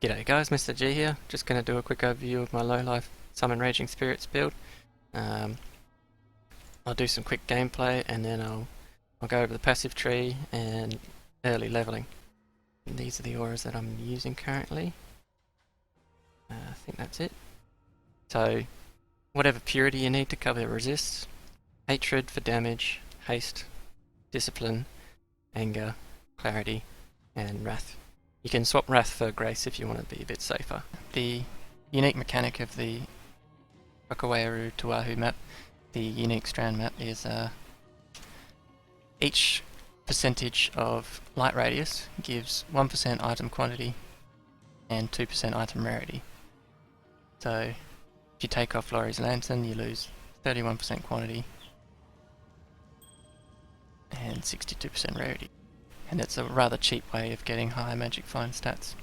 G'day guys, Mr. G here. Just going to do a quick overview of my low life Summon Raging Spirits build. I'll do some quick gameplay and then I'll go over the passive tree and early leveling. And these are the auras that I'm using currently. I think that's it. So whatever purity you need to cover resists, hatred for damage, haste, discipline, anger, clarity, and wrath. You can swap Wrath for Grace if you want to be a bit safer. The unique mechanic of the Whakawairua Tuahu map, the unique strand map, is each percentage of light radius gives 1% item quantity and 2% item rarity. So if you take off Laurie's Lantern, you lose 31% quantity and 62% rarity. And it's a rather cheap way of getting high magic find stats.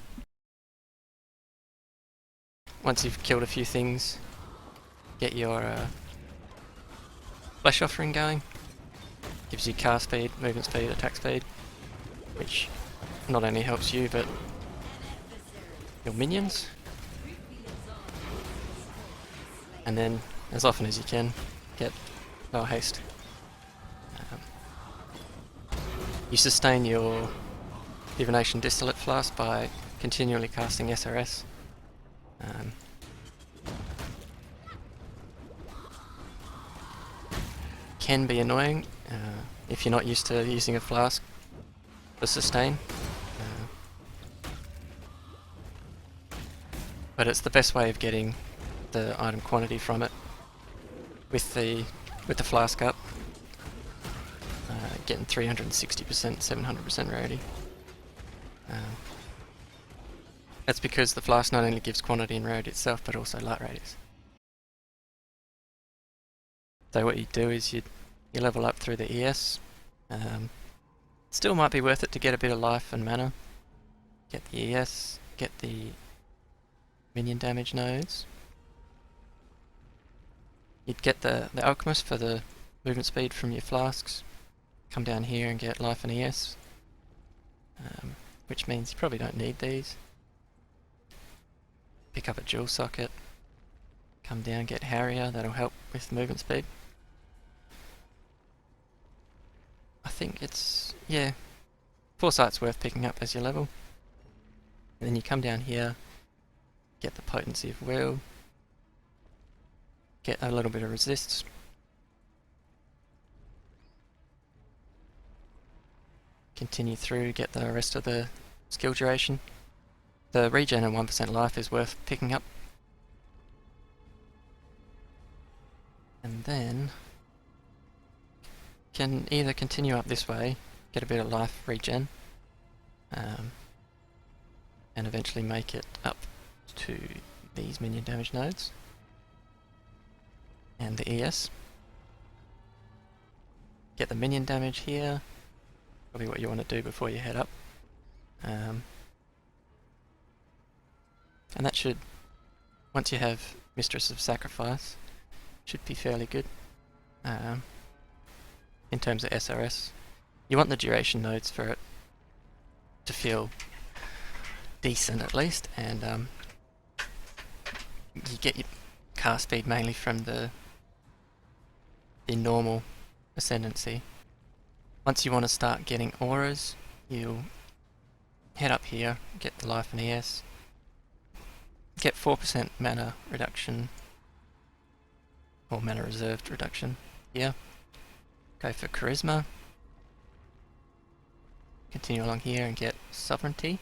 Once you've killed a few things, get your flesh offering going. Gives you cast speed, movement speed, attack speed, which not only helps you but your minions. And then, as often as you can, get lower haste. You sustain your Divination Distillate Flask by continually casting SRS. Can be annoying if you're not used to using a flask for sustain. But it's the best way of getting the item quantity from it with the flask up. Getting 360%, 700% rarity. That's because the flask not only gives quantity and rarity itself, but also light radius. So what you do is you level up through the ES. Still might be worth it to get a bit of life and mana. Get the ES, get the minion damage nodes. You'd get the Alchemist for the movement speed from your flasks. Come down here and get life and ES, which means you probably don't need these. Pick up a jewel socket, come down, get Harrier, that'll help with movement speed. I think it's, yeah, Foresight's worth picking up as your level. And then you come down here, get the Potency of Will, get a little bit of resist. Continue through, get the rest of the skill duration. The regen and 1% life is worth picking up. And then can either continue up this way, get a bit of life regen, and eventually make it up to these minion damage nodes and the ES. Get the minion damage here. Probably what you want to do before you head up. And that should, once you have Mistress of Sacrifice, should be fairly good in terms of SRS. You want the duration nodes for it to feel decent at least, and you get your cast speed mainly from the normal Ascendancy. Once you want to start getting auras, you'll head up here, get the life and ES, get 4% mana reduction, or mana reserved reduction here. Go for Charisma, continue along here and get Sovereignty,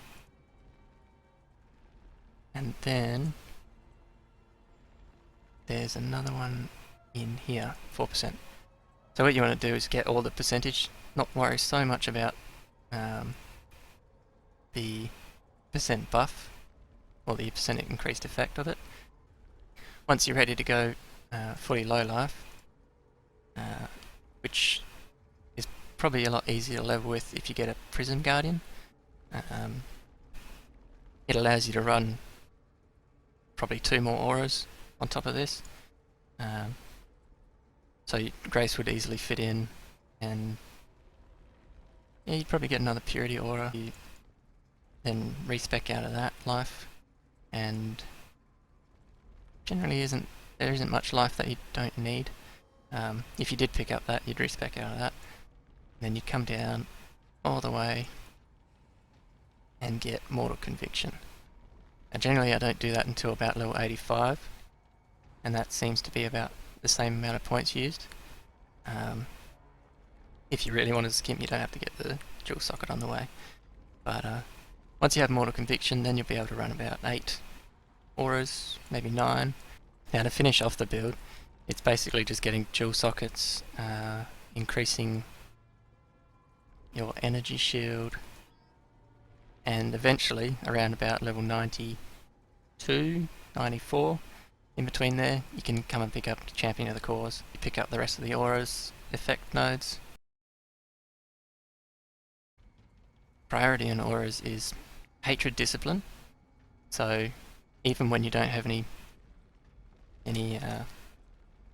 and then there's another one in here, 4%. So what you want to do is get all the percentage, not worry so much about the percent buff or the percent increased effect of it. Once you're ready to go fully low life, which is probably a lot easier to level with if you get a Prism Guardian, it allows you to run probably 2 more auras on top of this. So Grace would easily fit in, and yeah, you'd probably get another Purity Aura, then respec out of that life, and generally there isn't much life that you don't need. If you did pick up that, you'd respec out of that. Then you'd come down all the way and get Mortal Conviction. Now generally I don't do that until about level 85, and that seems to be about the same amount of points used. If you really want to skimp, you don't have to get the dual socket on the way. But once you have Mortal Conviction, then you'll be able to run about 8 auras, maybe 9. Now to finish off the build, it's basically just getting dual sockets, increasing your energy shield, and eventually around about level 92, 94, in between there, you can come and pick up Champion of the Cause. You pick up the rest of the auras, effect nodes. Priority in auras is Hatred Discipline, so even when you don't have any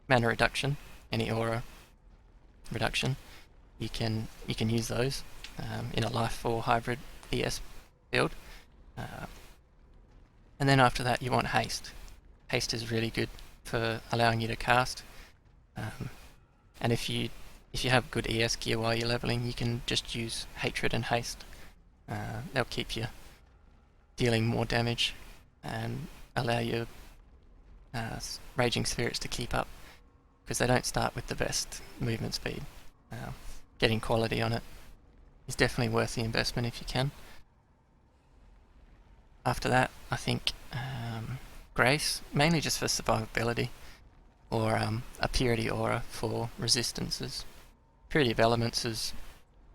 mana reduction, any aura reduction, you can use those in a life or hybrid ES build. And then after that you want haste. Haste is really good for allowing you to cast, and if you have good ES gear while you're leveling, you can just use Hatred and Haste. They'll keep you dealing more damage and allow your Raging Spirits to keep up, because they don't start with the best movement speed. Getting quality on it is definitely worth the investment if you can. After that, I think Grace, mainly just for survivability, or a Purity Aura for resistances. Purity of Elements is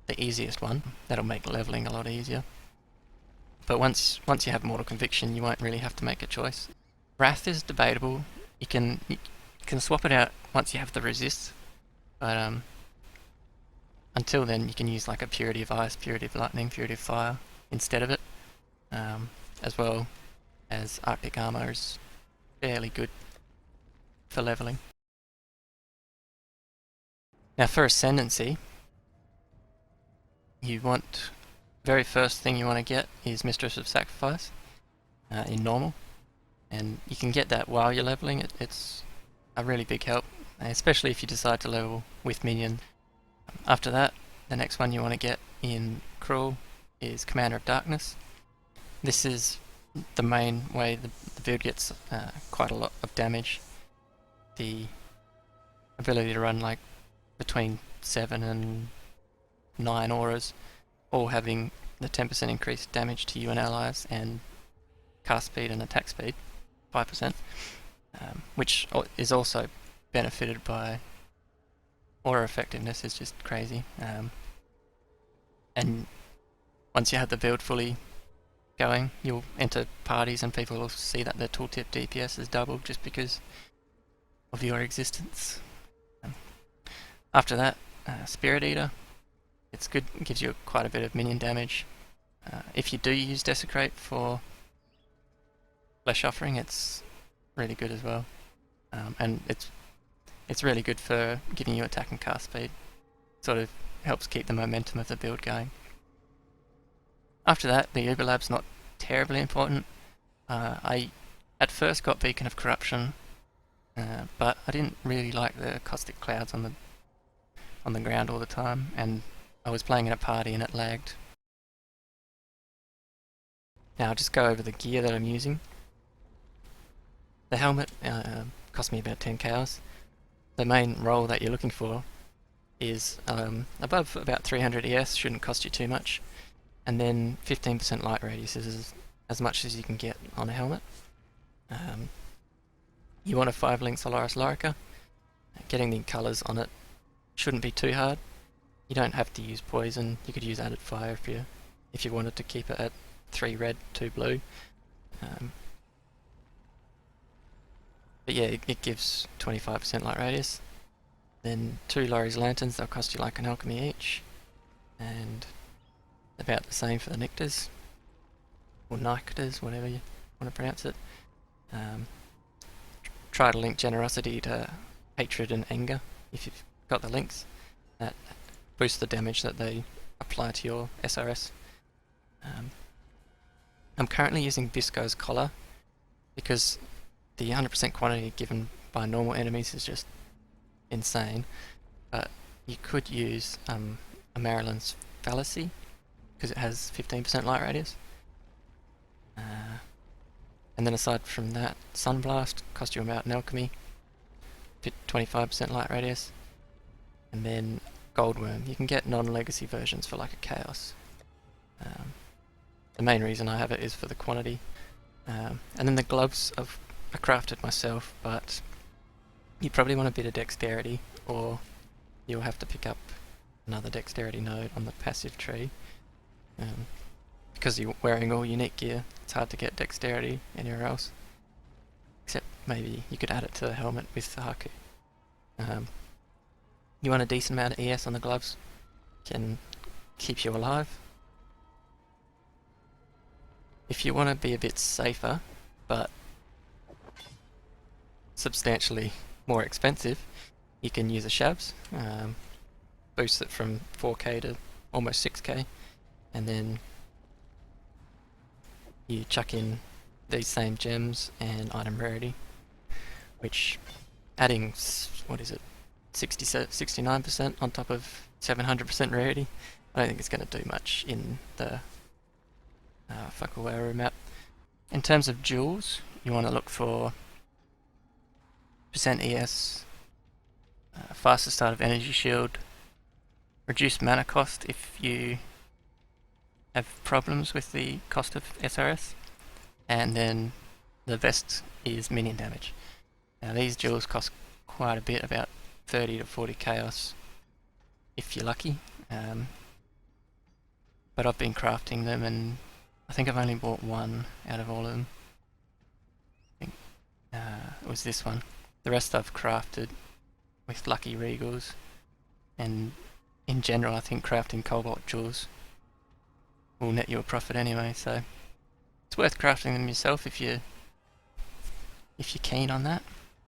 the easiest one. That'll make leveling a lot easier. But once you have Mortal Conviction, you won't really have to make a choice. Wrath is debatable. You can swap it out once you have the resist, but until then you can use like a Purity of Ice, Purity of Lightning, Purity of Fire instead of it, as well as Arctic Armor is fairly good for leveling. Now for Ascendancy, very first thing you want to get is Mistress of Sacrifice in normal, and you can get that while you're leveling. It's a really big help, especially if you decide to level with minions. After that, the next one you want to get in Cruel is Commander of Darkness. This is the main way the build gets quite a lot of damage. The ability to run like between 7 and 9 auras, all having the 10% increased damage to you and allies, and cast speed and attack speed, 5%, which is also benefited by aura effectiveness. Is just crazy. And once you have the build fully going, you'll enter parties and people will see that their tooltip DPS is doubled just because of your existence. After that, Spirit Eater. It's good, it gives you quite a bit of minion damage. If you do use Desecrate for Flesh Offering, it's really good as well. And it's really good for giving you attack and cast speed. Sort of helps keep the momentum of the build going. After that, the Uber Lab's not terribly important. I at first got Beacon of Corruption, but I didn't really like the caustic clouds on the ground all the time, and I was playing in a party and it lagged. Now I'll just go over the gear that I'm using. The helmet cost me about 10 cows. The main roll that you're looking for is above about 300 ES, shouldn't cost you too much. And then 15% light radius is as much as you can get on a helmet. You want a 5-link Solaris Lorica. Getting the colours on it shouldn't be too hard. You don't have to use poison. You could use added fire if you wanted to keep it at 3 red, 2 blue. But yeah, it gives 25% light radius. Then 2 Lori's Lanterns, they'll cost you like an alchemy each. And about the same for the Nectars. Or Nyctars, whatever you want to pronounce it. Try to link Generosity to Hatred and Anger if you've got the links. That boosts the damage that they apply to your SRS. I'm currently using Bisco's Collar. because the 100% quantity given by normal enemies is just insane. But you could use a Maryland's Fallacy, because it has 15% light radius. And then aside from that, Sunblast cost you about an alchemy, 25% light radius. And then Goldworm, you can get non-legacy versions for like a Chaos. The main reason I have it is for the quantity. And then the gloves I crafted myself, but you probably want a bit of dexterity, or you'll have to pick up another dexterity node on the passive tree. Because you're wearing all unique gear, it's hard to get dexterity anywhere else. Except maybe you could add it to the helmet with the Haku. You want a decent amount of ES on the gloves, can keep you alive. If you want to be a bit safer, but substantially more expensive, you can use a Shavs. Boost it from 4k to almost 6k, and then you chuck in these same gems and item rarity, which adding, what is it, 69% on top of 700% rarity, I don't think it's going to do much in the Whakawairua map. In terms of jewels, you want to look for percent ES, faster start of energy shield, reduced mana cost if you have problems with the cost of SRS, and then the vest is minion damage. Now these jewels cost quite a bit, about 30 to 40 chaos if you're lucky, but I've been crafting them and I think I've only bought one out of all of them. I think it was this one. The rest I've crafted with lucky regals, and in general I think crafting cobalt jewels will net you a profit anyway, so it's worth crafting them yourself if you're keen on that.